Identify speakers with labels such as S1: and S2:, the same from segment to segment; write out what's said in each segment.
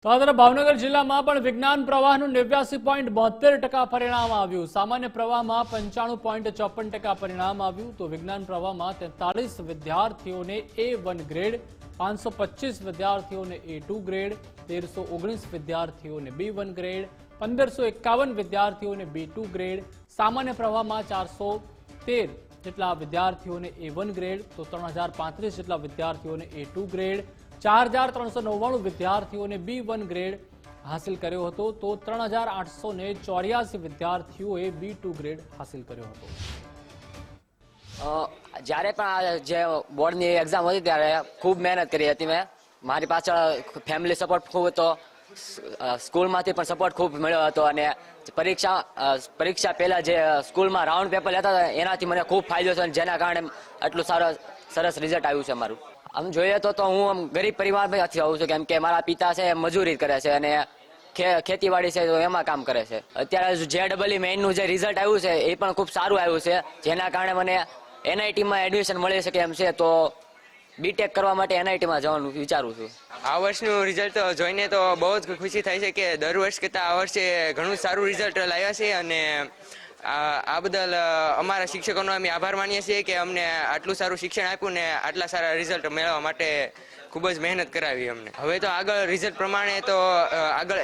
S1: તો આ તરફ ભાવનગર જિલ્લામાં પણ વિજ્ઞાન પ્રવાહનું 89.72% પરિણામ આવ્યું। સામાન્ય પ્રવાહમાં 95.54% પરિણામ આવ્યું। તો વિજ્ઞાન પ્રવાહમાં 43 વિદ્યાર્થીઓને A1 ગ્રેડ, 525 વિદ્યાર્થીઓને A2 ગ્રેડ, 1319 વિદ્યાર્થીઓને B1 ગ્રેડ, 1551 વિદ્યાર્થીઓને B2 ગ્રેડ, સામાન્ય પ્રવાહમાં 413 જેટલા વિદ્યાર્થીઓને A1 ગ્રેડ, તો 3035 જેટલા વિદ્યાર્થીઓને A2 ગ્રેડ, 4399 વિદ્યાર્થીઓને B1 ગ્રેડ હાસિલ કર્યો હતો। તો 3884 વિદ્યાર્થીઓએ B2 ગ્રેડ હાસિલ કર્યો હતો।
S2: જ્યારે પણ જે બોર્ડની એક્ઝામ હતી ત્યારે ખૂબ મહેનત કરી હતી મેં। મારી પાછળ ફેમિલી સપોર્ટ ખૂબ હતો, સ્કૂલમાંથી પણ સપોર્ટ ખૂબ મળ્યો હતો અને પરીક્ષા પહેલા જે સ્કૂલમાં રાઉન્ડ પેપર લેતા હતા એનાથી મને ખૂબ ફાયદો થયો, જેના કારણે આટલું સરસ રિઝલ્ટ આવ્યું છે મારું। આમ જોઈએ તો હું આમ ગરીબ પરિવારમાંથી આવું છું, કેમ કે મારા પિતા છે મજૂરી કરે છે અને ખેતીવાડી છે તો એમાં કામ કરે છે। અત્યારે JEE મેઇનનું જે રિઝલ્ટ આવ્યું છે એ પણ ખૂબ સારું આવ્યું છે, જેના કારણે મને NITમાં એડમિશન મળી શકે એમ છે। તો બીટેક કરવા માટે NITમાં જવાનું વિચારું છું।
S3: આ વર્ષનું રિઝલ્ટ જોઈને તો બહુ જ ખુશી થાય છે કે દર વર્ષ કરતાં આ વર્ષે ઘણું સારું રિઝલ્ટ લાવ્યા છે અને આ બદલ અમારા શિક્ષકોનો અમે આભાર માનીએ છીએ કે અમને આટલું સારું શિક્ષણ આપ્યું ને આટલા સારા રિઝલ્ટ મેળવવા માટે ખૂબ જ મહેનત કરાવી અમને। હવે તો આગળ રિઝલ્ટ પ્રમાણે તો આગળ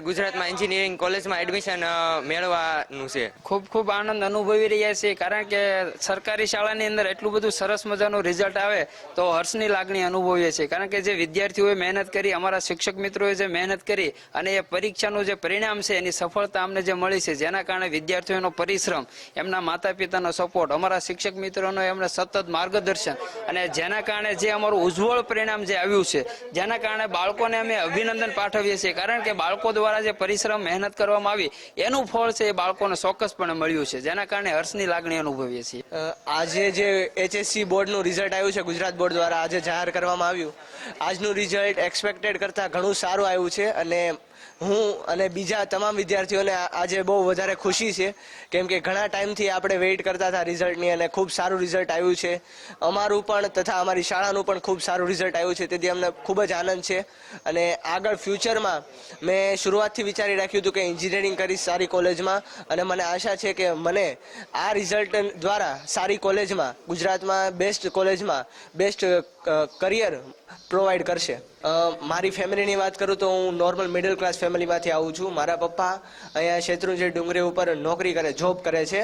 S3: ગુજરાતમાં એન્જિનિયરિંગ કોલેજમાં એડમિશન મેળવવાનું છે।
S4: ખૂબ આનંદ અનુભવી રહ્યા છીએ, કારણ કે સરકારી શાળાની અંદર એટલું બધું સરસ મજાનું રિઝલ્ટ આવે તો હર્ષની લાગણી અનુભવીએ છીએ, કારણ કે જે વિદ્યાર્થીઓએ મહેનત કરી, અમારા શિક્ષક મિત્રોએ જે મહેનત કરી અને એ પરીક્ષાનું જે પરિણામ છે એની સફળતા અમને જે મળી છે, જેના કારણે વિદ્યાર્થીઓનો પરિશ્રમ, એમના માતા પિતાનો સપોર્ટ, અમારા શિક્ષક મિત્રોનો એમને સતત માર્ગદર્શન અને જેના કારણે જે અમારું ઉજ્જવળ પરિણામ જે આવ્યું છે, જેના કારણે બાળકોને અમે અભિનંદન પાઠવીએ છીએ, કારણ કે બાળકો દ્વારા જે પરિશ્રમ મહેનત કરવામાં આવી એનું ફળ છે એ બાળકોને ચોક્કસપણે મળ્યું છે, જેના કારણે હર્ષની લાગણી અનુભવીએ છીએ।
S5: આજે જે HSC બોર્ડનું રિઝલ્ટ આવ્યું છે, ગુજરાત બોર્ડ દ્વારા આજે જાહેર કરવામાં આવ્યું, આજનું રિઝલ્ટ એક્સપેક્ટેડ કરતાં ઘણું સારું આવ્યું છે અને હું અને બીજા તમામ વિદ્યાર્થીઓને આજે બહુ વધારે ખુશી છે, કેમ કે ઘણા ટાઈમથી આપણે વેઇટ કરતા હતા રિઝલ્ટની અને ખૂબ સારું રિઝલ્ટ આવ્યું છે। અમારું પણ તથા અમારી શાળાનું પણ ખૂબ સારું રિઝલ્ટ આવ્યું છે, તેથી અમને ખૂબ જ આનંદ છે અને આગળ ફ્યુચરમાં મેં શરૂઆતથી વિચારી રાખ્યું હતું કે એન્જિનિયરિંગ કરીશ સારી કોલેજમાં અને મને આશા છે કે મને આ રિઝલ્ટ દ્વારા સારી કોલેજમાં, ગુજરાતમાં બેસ્ટ કોલેજમાં બેસ્ટ કરિયર પ્રોવાઈડ કરશે। મારી ફેમિલીની વાત કરું તો હું નોર્મલ મિડલ ક્લાસ ફેમિલીમાંથી આવું છું। મારા પપ્પા અહીંયા શેત્રુંજય ડુંગરી ઉપર નોકરી કરે, જોબ કરે છે।